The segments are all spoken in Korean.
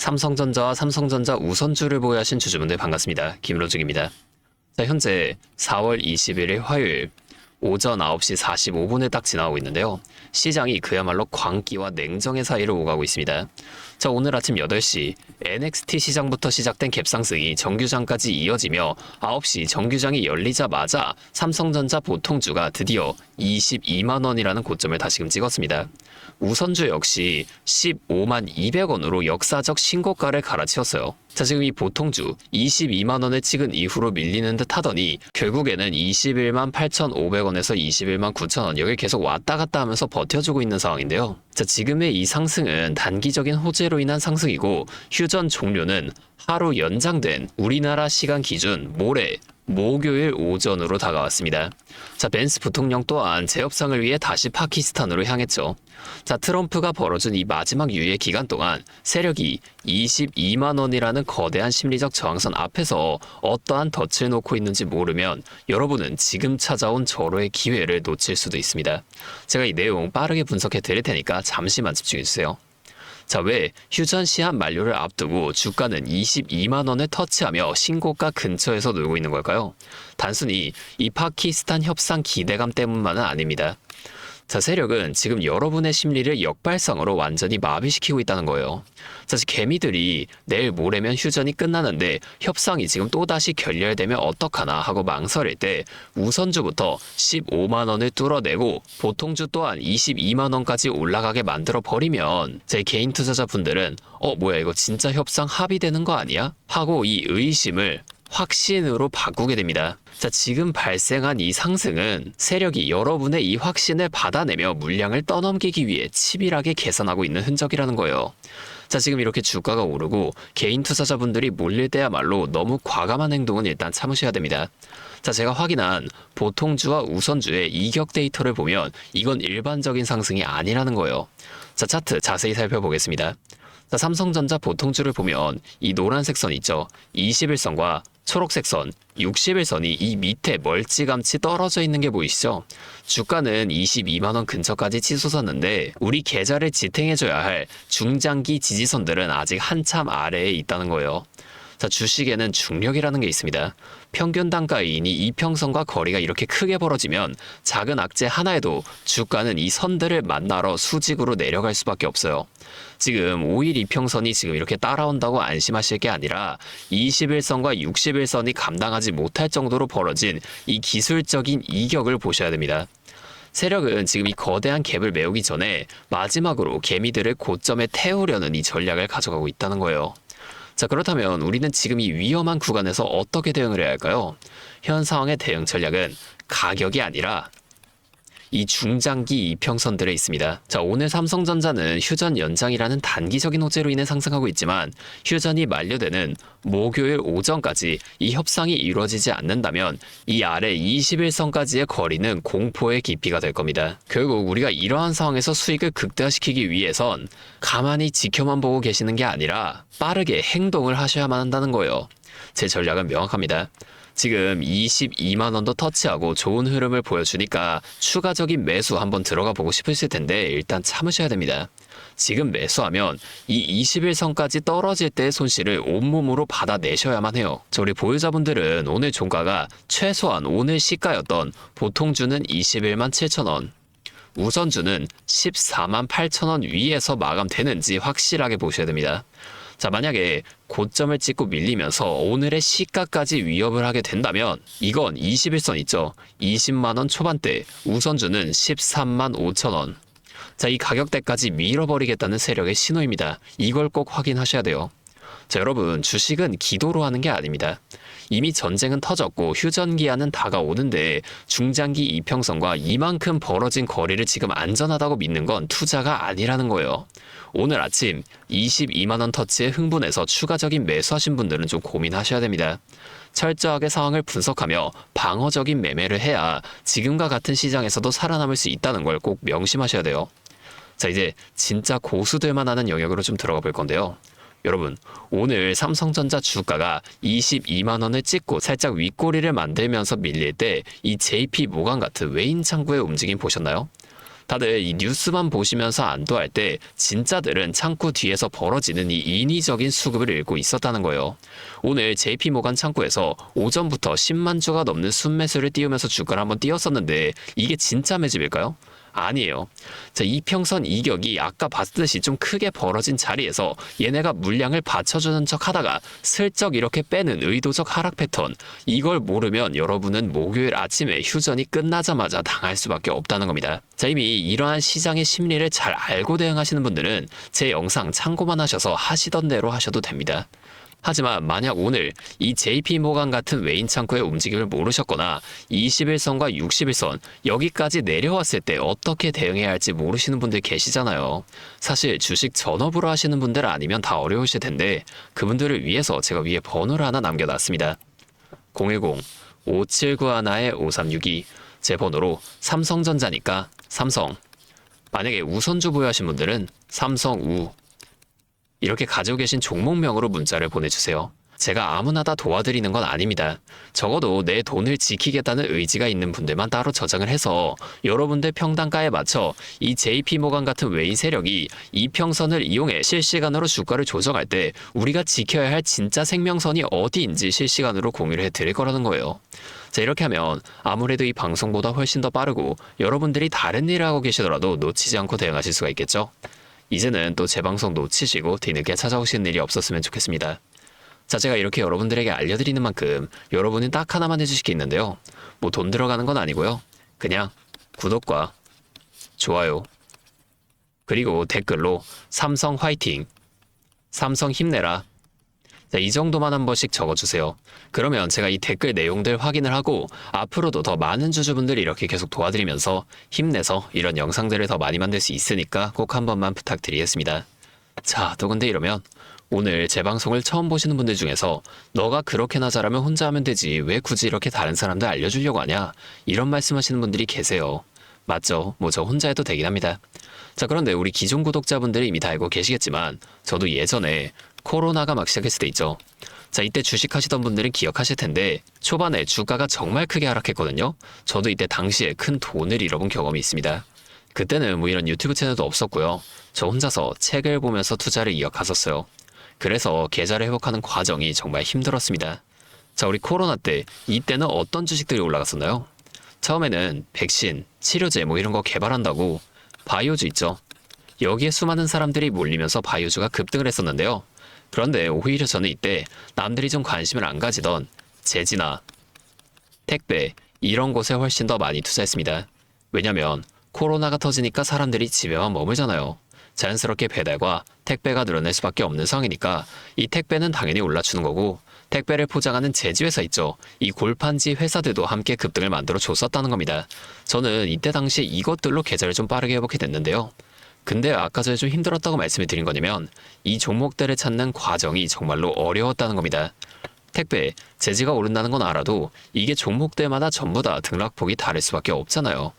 삼성전자와 삼성전자 우선주를 보유하신 주주분들 반갑습니다. 김로중입니다. 자, 현재 4월 21일 화요일 오전 9시 45분을 딱 지나고 있는데요. 시장이 그야말로 광기와 냉정의 사이를 오가고 있습니다. 자, 오늘 아침 8시 NXT 시장부터 시작된 갭상승이 정규장까지 이어지며 9시 정규장이 열리자마자 삼성전자 보통주가 드디어 22만원이라는 고점을 다시금 찍었습니다. 우선주 역시 15만 200원으로 역사적 신고가를 갈아치웠어요. 자, 지금 이 보통주 22만원을 찍은 이후로 밀리는 듯 하더니 결국에는 21만 8,500원에서 21만 9천원 여기 계속 왔다 갔다 하면서 버텨주고 있는 상황인데요. 자, 지금의 이 상승은 단기적인 호재로 인한 상승이고 휴전 종료는 하루 연장된 우리나라 시간 기준 모레 목요일 오전으로 다가왔습니다. 자, 벤스 부통령 또한 재협상을 위해 다시 파키스탄으로 향했죠. 자, 트럼프가 벌어준 이 마지막 유예 기간 동안 세력이 22만 원이라는 거대한 심리적 저항선 앞에서 어떠한 덫을 놓고 있는지 모르면 여러분은 지금 찾아온 절호의 기회를 놓칠 수도 있습니다. 제가 이 내용 빠르게 분석해 드릴 테니까 잠시만 집중해 주세요. 자, 왜 휴전 시한 만료를 앞두고 주가는 22만 원을 터치하며 신고가 근처에서 놀고 있는 걸까요? 단순히 이 파키스탄 협상 기대감 때문만은 아닙니다. 자, 세력은 지금 여러분의 심리를 역발상으로 완전히 마비시키고 있다는 거예요. 자, 개미들이 내일 모레면 휴전이 끝나는데 협상이 지금 또다시 결렬되면 어떡하나 하고 망설일 때 우선주부터 15만 원을 뚫어내고 보통주 또한 22만 원까지 올라가게 만들어 버리면 제 개인 투자자분들은 뭐야 이거 진짜 협상 합의되는 거 아니야? 하고 이 의심을 확신으로 바꾸게 됩니다. 자, 지금 발생한 이 상승은 세력이 여러분의 이 확신을 받아내며 물량을 떠넘기기 위해 치밀하게 계산하고 있는 흔적이라는 거예요. 자, 지금 이렇게 주가가 오르고 개인 투자자분들이 몰릴 때야말로 너무 과감한 행동은 일단 참으셔야 됩니다. 자, 제가 확인한 보통주와 우선주의 이격 데이터를 보면 이건 일반적인 상승이 아니라는 거예요. 자, 차트 자세히 살펴보겠습니다. 자, 삼성전자 보통주를 보면 이 노란색 선 있죠. 21선과 초록색 선, 60일선이 이 밑에 멀찌감치 떨어져 있는 게 보이시죠? 주가는 22만원 근처까지 치솟았는데 우리 계좌를 지탱해줘야 할 중장기 지지선들은 아직 한참 아래에 있다는 거예요. 자, 주식에는 중력이라는 게 있습니다. 평균 단가인이 이평선과 거리가 이렇게 크게 벌어지면 작은 악재 하나에도 주가는 이 선들을 만나러 수직으로 내려갈 수밖에 없어요. 지금 5일 이평선이 지금 이렇게 따라온다고 안심하실 게 아니라 21선과 61선이 감당하지 못할 정도로 벌어진 이 기술적인 이격을 보셔야 됩니다. 세력은 지금 이 거대한 갭을 메우기 전에 마지막으로 개미들을 고점에 태우려는 이 전략을 가져가고 있다는 거예요. 자, 그렇다면 우리는 지금 이 위험한 구간에서 어떻게 대응을 해야 할까요? 현 상황의 대응 전략은 가격이 아니라 이 중장기 이평선들에 있습니다. 자, 오늘 삼성전자는 휴전 연장이라는 단기적인 호재로 인해 상승하고 있지만 휴전이 만료되는 목요일 오전까지 이 협상이 이루어지지 않는다면 이 아래 21선까지의 거리는 공포의 깊이가 될 겁니다. 결국 우리가 이러한 상황에서 수익을 극대화시키기 위해선 가만히 지켜만 보고 계시는 게 아니라 빠르게 행동을 하셔야만 한다는 거예요. 제 전략은 명확합니다. 지금 22만 원도 터치하고 좋은 흐름을 보여주니까 추가적인 매수 한번 들어가 보고 싶으실 텐데 일단 참으셔야 됩니다. 지금 매수하면 이 21선까지 떨어질 때의 손실을 온몸으로 받아내셔야만 해요. 자, 우리 보유자분들은 오늘 종가가 최소한 오늘 시가였던 보통주는 21만 7천원, 우선주는 14만 8천원 위에서 마감되는지 확실하게 보셔야 됩니다. 자, 만약에 고점을 찍고 밀리면서 오늘의 시가까지 위협을 하게 된다면 이건 21선 있죠. 20만원 초반대, 우선주는 13만 5천원. 자, 이 가격대까지 밀어버리겠다는 세력의 신호입니다. 이걸 꼭 확인하셔야 돼요. 자, 여러분, 주식은 기도로 하는 게 아닙니다. 이미 전쟁은 터졌고 휴전기한은 다가오는데 중장기 이평선과 이만큼 벌어진 거리를 지금 안전하다고 믿는 건 투자가 아니라는 거예요. 오늘 아침 22만원 터치에 흥분해서 추가적인 매수하신 분들은 좀 고민하셔야 됩니다. 철저하게 상황을 분석하며 방어적인 매매를 해야 지금과 같은 시장에서도 살아남을 수 있다는 걸 꼭 명심하셔야 돼요. 자, 이제 진짜 고수들만 하는 영역으로 좀 들어가 볼 건데요. 여러분, 오늘 삼성전자 주가가 22만 원을 찍고 살짝 윗꼬리를 만들면서 밀릴 때 이 JP모간 같은 외인 창구의 움직임 보셨나요? 다들 이 뉴스만 보시면서 안도할 때 진짜들은 창구 뒤에서 벌어지는 이 인위적인 수급을 읽고 있었다는 거예요. 오늘 JP모간 창구에서 오전부터 10만 주가 넘는 순매수를 띄우면서 주가를 한번 띄웠었는데 이게 진짜 매집일까요? 아니에요. 자, 이평선 이격이 아까 봤듯이 좀 크게 벌어진 자리에서 얘네가 물량을 받쳐주는 척 하다가 슬쩍 이렇게 빼는 의도적 하락 패턴, 이걸 모르면 여러분은 목요일 아침에 휴전이 끝나자마자 당할 수밖에 없다는 겁니다. 자, 이미 이러한 시장의 심리를 잘 알고 대응하시는 분들은 제 영상 참고만 하셔서 하시던 대로 하셔도 됩니다. 하지만 만약 오늘 이 JP모간 같은 외인 창구의 움직임을 모르셨거나 21선과 61선 여기까지 내려왔을 때 어떻게 대응해야 할지 모르시는 분들 계시잖아요. 사실 주식 전업으로 하시는 분들 아니면 다 어려우실 텐데 그분들을 위해서 제가 위에 번호를 하나 남겨놨습니다. 010-5791-5362 제 번호로 삼성전자니까 삼성, 만약에 우선주 보유하신 분들은 삼성우 이렇게 가지고 계신 종목명으로 문자를 보내주세요. 제가 아무나 다 도와드리는 건 아닙니다. 적어도 내 돈을 지키겠다는 의지가 있는 분들만 따로 저장을 해서 여러분들 평단가에 맞춰 이 JP모간 같은 외인 세력이 이평선을 이용해 실시간으로 주가를 조정할 때 우리가 지켜야 할 진짜 생명선이 어디인지 실시간으로 공유를 해드릴 거라는 거예요. 자, 이렇게 하면 아무래도 이 방송보다 훨씬 더 빠르고 여러분들이 다른 일을 하고 계시더라도 놓치지 않고 대응하실 수가 있겠죠? 이제는 또 제 방송 놓치시고 뒤늦게 찾아오시는 일이 없었으면 좋겠습니다. 자, 제가 이렇게 여러분들에게 알려드리는 만큼 여러분은 딱 하나만 해주실 게 있는데요. 뭐 돈 들어가는 건 아니고요. 그냥 구독과 좋아요 그리고 댓글로 삼성 화이팅, 삼성 힘내라, 자, 이 정도만 한 번씩 적어주세요. 그러면 제가 이 댓글 내용들 확인을 하고 앞으로도 더 많은 주주분들이 이렇게 계속 도와드리면서 힘내서 이런 영상들을 더 많이 만들 수 있으니까 꼭 한 번만 부탁드리겠습니다. 자, 또 근데 이러면 오늘 제 방송을 처음 보시는 분들 중에서 너가 그렇게나 잘하면 혼자 하면 되지 왜 굳이 이렇게 다른 사람들 알려주려고 하냐 이런 말씀하시는 분들이 계세요. 맞죠? 뭐 저 혼자 해도 되긴 합니다. 자, 그런데 우리 기존 구독자분들이 이미 다 알고 계시겠지만 저도 예전에 코로나가 막 시작했을 때 있죠. 자, 이때 주식하시던 분들은 기억하실 텐데 초반에 주가가 정말 크게 하락했거든요. 저도 이때 당시에 큰 돈을 잃어본 경험이 있습니다. 그때는 뭐 이런 유튜브 채널도 없었고요. 저 혼자서 책을 보면서 투자를 이어갔었어요. 그래서 계좌를 회복하는 과정이 정말 힘들었습니다. 자, 우리 코로나 때 이때는 어떤 주식들이 올라갔었나요? 처음에는 백신, 치료제 뭐 이런 거 개발한다고 바이오주 있죠. 여기에 수많은 사람들이 몰리면서 바이오주가 급등을 했었는데요. 그런데 오히려 저는 이때 남들이 좀 관심을 안 가지던 제지나 택배 이런 곳에 훨씬 더 많이 투자했습니다. 왜냐면 코로나가 터지니까 사람들이 집에만 머물잖아요. 자연스럽게 배달과 택배가 늘어날 수밖에 없는 상황이니까 이 택배는 당연히 올라주는 거고 택배를 포장하는 제지회사 있죠. 이 골판지 회사들도 함께 급등을 만들어 줬었다는 겁니다. 저는 이때 당시 이것들로 계좌를 좀 빠르게 회복이 됐는데요. 근데 아까 전에 좀 힘들었다고 말씀을 드린 거냐면 이 종목들을 찾는 과정이 정말로 어려웠다는 겁니다. 택배, 제지가 오른다는 건 알아도 이게 종목들마다 전부 다 등락폭이 다를 수밖에 없잖아요.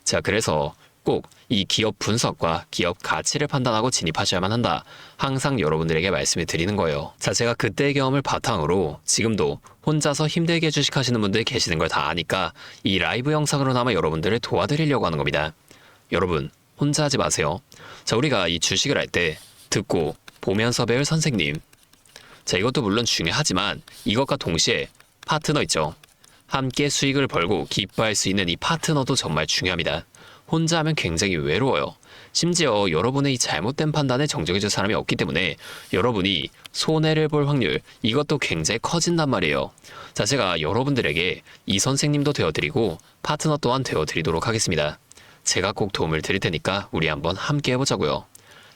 자, 그래서 꼭 이 기업 분석과 기업 가치를 판단하고 진입하셔야만 한다. 항상 여러분들에게 말씀을 드리는 거예요. 자, 제가 그때의 경험을 바탕으로 지금도 혼자서 힘들게 주식하시는 분들 계시는 걸 다 아니까 이 라이브 영상으로나마 여러분들을 도와드리려고 하는 겁니다. 여러분, 혼자 하지 마세요. 자, 우리가 이 주식을 할 때 듣고 보면서 배울 선생님. 자, 이것도 물론 중요하지만 이것과 동시에 파트너 있죠. 함께 수익을 벌고 기뻐할 수 있는 이 파트너도 정말 중요합니다. 혼자 하면 굉장히 외로워요. 심지어 여러분의 이 잘못된 판단에 정정해줄 사람이 없기 때문에 여러분이 손해를 볼 확률 이것도 굉장히 커진단 말이에요. 자, 제가 여러분들에게 이 선생님도 되어드리고 파트너 또한 되어드리도록 하겠습니다. 제가 꼭 도움을 드릴 테니까 우리 한번 함께 해보자고요.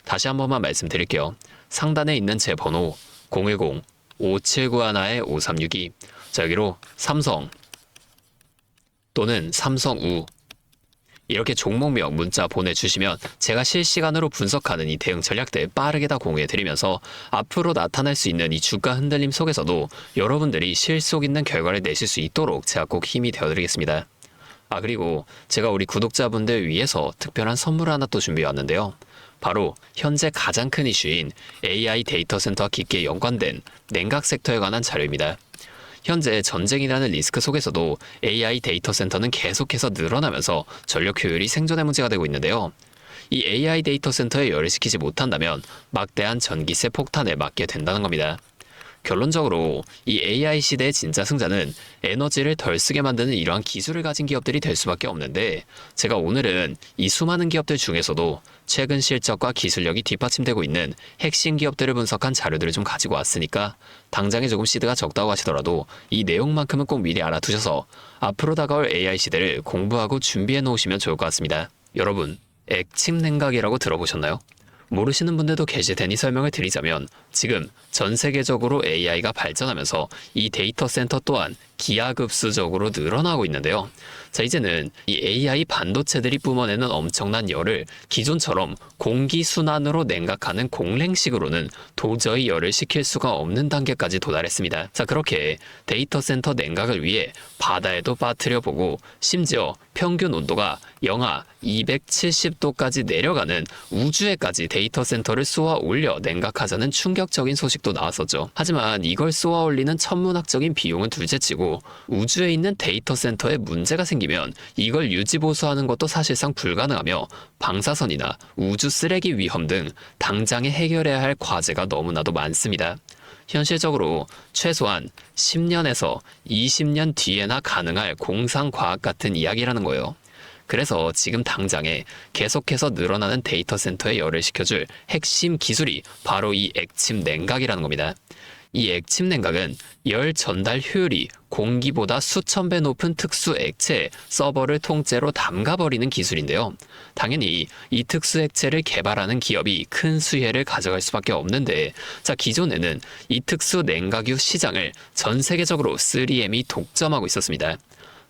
다시 한 번만 말씀드릴게요. 상단에 있는 제 번호 010-5791-5362 자, 여기로 삼성 또는 삼성우 이렇게 종목명 문자 보내주시면 제가 실시간으로 분석하는 이 대응 전략들 빠르게 다 공유해드리면서 앞으로 나타날 수 있는 이 주가 흔들림 속에서도 여러분들이 실속 있는 결과를 내실 수 있도록 제가 꼭 힘이 되어드리겠습니다. 아, 그리고 제가 우리 구독자분들 위해서 특별한 선물을 하나 또 준비해왔는데요. 바로 현재 가장 큰 이슈인 AI 데이터 센터와 깊게 연관된 냉각 섹터에 관한 자료입니다. 현재 전쟁이라는 리스크 속에서도 AI 데이터 센터는 계속해서 늘어나면서 전력 효율이 생존의 문제가 되고 있는데요. 이 AI 데이터 센터에 열을 식히지 못한다면 막대한 전기세 폭탄에 맞게 된다는 겁니다. 결론적으로 이 AI 시대의 진짜 승자는 에너지를 덜 쓰게 만드는 이러한 기술을 가진 기업들이 될 수밖에 없는데, 제가 오늘은 이 수많은 기업들 중에서도 최근 실적과 기술력이 뒷받침되고 있는 핵심 기업들을 분석한 자료들을 좀 가지고 왔으니까 당장에 조금 시드가 적다고 하시더라도 이 내용만큼은 꼭 미리 알아두셔서 앞으로 다가올 AI 시대를 공부하고 준비해 놓으시면 좋을 것 같습니다. 여러분, 액침 냉각이라고 들어보셨나요? 모르시는 분들도 계실 테니 설명을 드리자면, 지금 전 세계적으로 AI가 발전하면서 이 데이터 센터 또한 기하급수적으로 늘어나고 있는데요. 자, 이제는 이 AI 반도체들이 뿜어내는 엄청난 열을 기존처럼 공기순환으로 냉각하는 공랭식으로는 도저히 열을 식힐 수가 없는 단계까지 도달했습니다. 자, 그렇게 데이터 센터 냉각을 위해 바다에도 빠뜨려 보고 심지어 평균 온도가 영하 270도까지 내려가는 우주에까지 데이터 센터를 쏘아 올려 냉각하자는 충격적인 소식도 나왔었죠. 하지만 이걸 쏘아 올리는 천문학적인 비용은 둘째치고 우주에 있는 데이터 센터에 문제가 생기면 이걸 유지보수하는 것도 사실상 불가능하며 방사선이나 우주 쓰레기 위험 등 당장에 해결해야 할 과제가 너무나도 많습니다. 현실적으로 최소한 10년에서 20년 뒤에나 가능할 공상과학 같은 이야기라는 거예요. 그래서 지금 당장에 계속해서 늘어나는 데이터 센터에 열을 식혀줄 핵심 기술이 바로 이 액침 냉각이라는 겁니다. 이 액침 냉각은 열 전달 효율이 공기보다 수천 배 높은 특수 액체에 서버를 통째로 담가버리는 기술인데요. 당연히 이 특수 액체를 개발하는 기업이 큰 수혜를 가져갈 수밖에 없는데, 자, 기존에는 이 특수 냉각유 시장을 전 세계적으로 3M이 독점하고 있었습니다.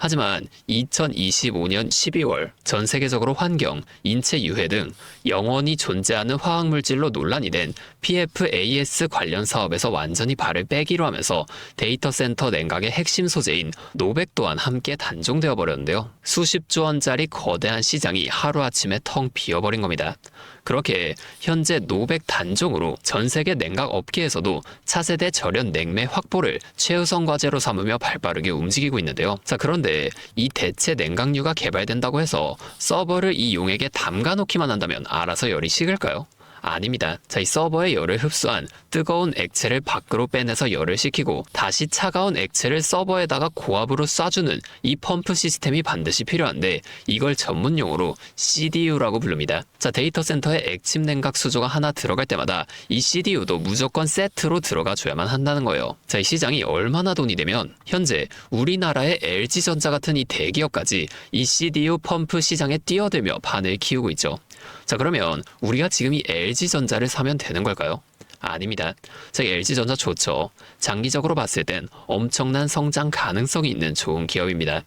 하지만 2025년 12월 전 세계적으로 환경, 인체 유해 등 영원히 존재하는 화학물질로 논란이 된 PFAS 관련 사업에서 완전히 발을 빼기로 하면서 데이터 센터 냉각의 핵심 소재인 노백 또한 함께 단종되어 버렸는데요. 수십조 원짜리 거대한 시장이 하루아침에 텅 비어버린 겁니다. 그렇게 현재 노백 단종으로 전 세계 냉각 업계에서도 차세대 절연 냉매 확보를 최우선 과제로 삼으며 발빠르게 움직이고 있는데요. 자, 그런데 이 대체 냉각유가 개발된다고 해서 서버를 이 용액에 담가 놓기만 한다면 알아서 열이 식을까요? 아닙니다. 자, 이 서버의 열을 흡수한 뜨거운 액체를 밖으로 빼내서 열을 식히고 다시 차가운 액체를 서버에다가 고압으로 쏴주는 이 펌프 시스템이 반드시 필요한데, 이걸 전문용어로 CDU라고 부릅니다. 자, 데이터 센터에 액침 냉각 수조가 하나 들어갈 때마다 이 CDU도 무조건 세트로 들어가 줘야만 한다는 거예요. 자, 이 시장이 얼마나 돈이 되면 현재 우리나라의 LG전자 같은 이 대기업까지 이 CDU 펌프 시장에 뛰어들며 판을 키우고 있죠. 자, 그러면 우리가 지금 이 LG전자를 사면 되는 걸까요? 아닙니다. 자, LG전자 좋죠. 장기적으로 봤을 땐 엄청난 성장 가능성이 있는 좋은 기업입니다.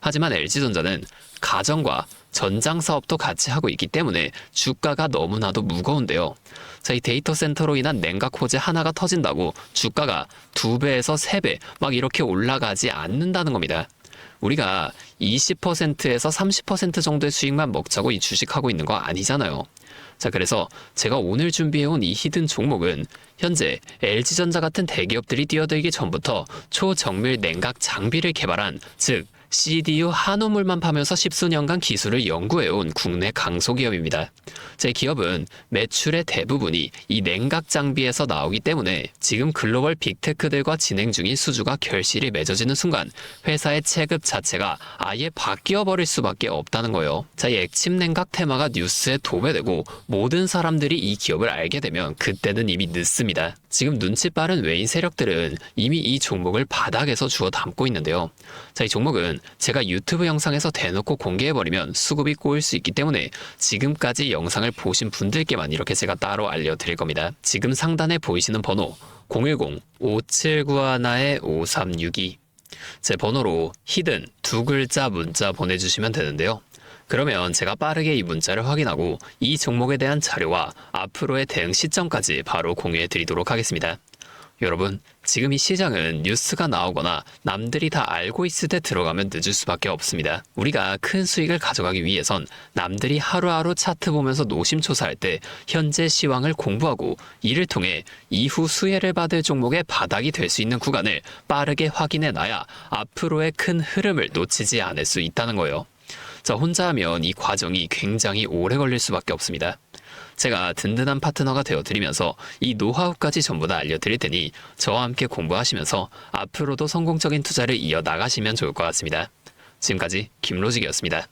하지만 LG전자는 가정과 전장 사업도 같이 하고 있기 때문에 주가가 너무나도 무거운데요. 자, 이 데이터 센터로 인한 냉각 호재 하나가 터진다고 주가가 2배에서 3배 막 이렇게 올라가지 않는다는 겁니다. 우리가 20%에서 30% 정도의 수익만 먹자고 이 주식하고 있는 거 아니잖아요. 자, 그래서 제가 오늘 준비해온 이 히든 종목은 현재 LG전자 같은 대기업들이 뛰어들기 전부터 초정밀 냉각 장비를 개발한, 즉 CDU 한우물만 파면서 십수년간 기술을 연구해온 국내 강소기업입니다. 제 기업은 매출의 대부분이 이 냉각 장비에서 나오기 때문에 지금 글로벌 빅테크들과 진행 중인 수주가 결실이 맺어지는 순간 회사의 체급 자체가 아예 바뀌어 버릴 수밖에 없다는 거예요. 자, 이 액침 냉각 테마가 뉴스에 도배되고 모든 사람들이 이 기업을 알게 되면 그때는 이미 늦습니다. 지금 눈치 빠른 외인 세력들은 이미 이 종목을 바닥에서 주워 담고 있는데요. 자, 이 종목은 제가 유튜브 영상에서 대놓고 공개해버리면 수급이 꼬일 수 있기 때문에 지금까지 영상을 보신 분들께만 이렇게 제가 따로 알려드릴 겁니다. 지금 상단에 보이시는 번호 010-5791-5362, 제 번호로 히든 2글자 문자 보내주시면 되는데요. 그러면 제가 빠르게 이 문자를 확인하고 이 종목에 대한 자료와 앞으로의 대응 시점까지 바로 공유해 드리도록 하겠습니다. 여러분, 지금 이 시장은 뉴스가 나오거나 남들이 다 알고 있을 때 들어가면 늦을 수밖에 없습니다. 우리가 큰 수익을 가져가기 위해선 남들이 하루하루 차트 보면서 노심초사할 때 현재 시황을 공부하고 이를 통해 이후 수혜를 받을 종목의 바닥이 될 수 있는 구간을 빠르게 확인해 놔야 앞으로의 큰 흐름을 놓치지 않을 수 있다는 거예요. 자, 혼자 하면 이 과정이 굉장히 오래 걸릴 수밖에 없습니다. 제가 든든한 파트너가 되어드리면서 이 노하우까지 전부 다 알려드릴 테니 저와 함께 공부하시면서 앞으로도 성공적인 투자를 이어나가시면 좋을 것 같습니다. 지금까지 김로직이었습니다.